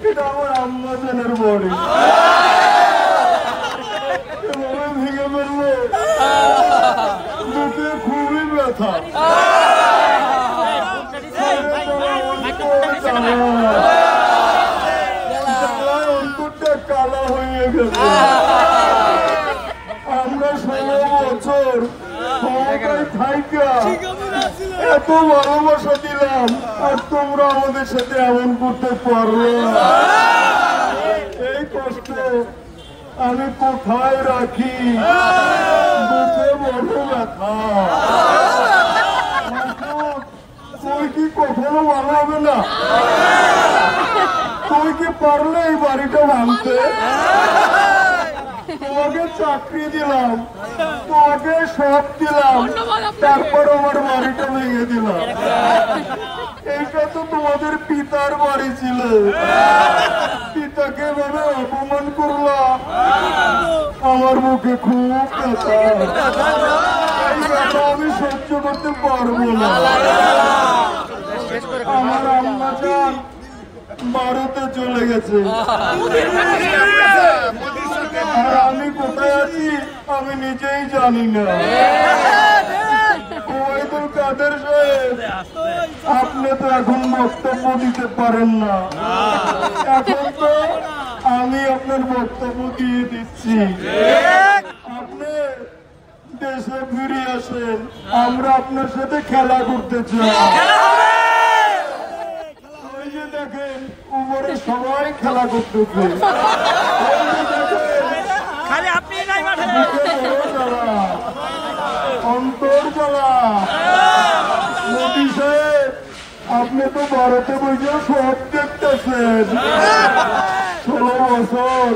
এটা আমার আম্মা জানের বাড়ি। এভাবে ভেঙে ফেললে বুকে খুবই ব্যথা। অন্তরটা কালা হয়ে গেছে। আমরা 16 বছর ক্ষমতায় থাইকা এত ভালোবাসা দিলাম, আর তোমরা আমাদের সাথে এমন করতে পারলে। এই কষ্ট আমি কোথায় রাখি? বুকে বড় ব্যথা। তুই কি কখনো ভালো হবে না? তুই কি পারলে এই বাড়িটা ভাঙতে? তোমাকে চাকরি দিলাম, তোমাকে সব দিলাম, তারপর আমার বাড়িটা ভেঙে দিলাম। এইটা তো তোমাদের পিতার বাড়ি ছিল, পিতাকে ভাবে অপমান করলাম। আমার মুখে খুব ব্যথা, এই ব্যথা আমি সহ্য করতে পারবো না। আমার আম্মা জান ভারতে চলে গেছে, আর আমি কোথায় আছি আমি নিজেই জানি না। ওবায়দুল কাদের সাহেব, আপনি তো এখন বক্তব্য দিতে পারেন না, এখন তো আমি আপনার বক্তব্য দিয়ে দিচ্ছি। আপনি দেশে ফিরে আসেন, আমরা আপনার সাথে খেলা করতে চাই। ওই যে দেখেন উপরে সবাই খেলা করতেছে, অন্তর জ্বালা। মোদী সাহেব, আপনি তো ভারতে বসে সব দেখতেছেন। 16 বছর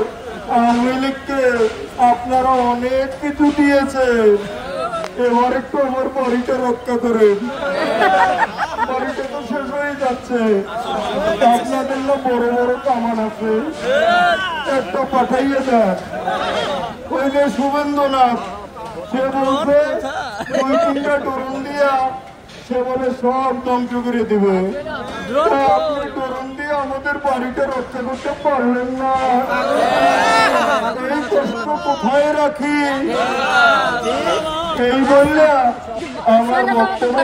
আওয়ামী লীগকে আপনারা অনেক কিছু দিয়েছেন, এবার একটু আমার বাড়িটা রক্ষা করেন। বাড়িটা তো শেষ হয়ে যাচ্ছে, আপনাদের না বড় বড় কামান আছে, একটা পাঠাইয়ে দেন। ওই যে শুভেন্দ্রনাথ, সে বলছে 2-3টা ড্রোন দিয়া সে বলে সব ধ্বংস করে দিবে। আপনি ড্রোন দিয়ে আমাদের বাড়িটা রক্ষা করতে পারলেন না। এই কষ্ট কোথায় রাখি? এই বললে আমার বক্তব্য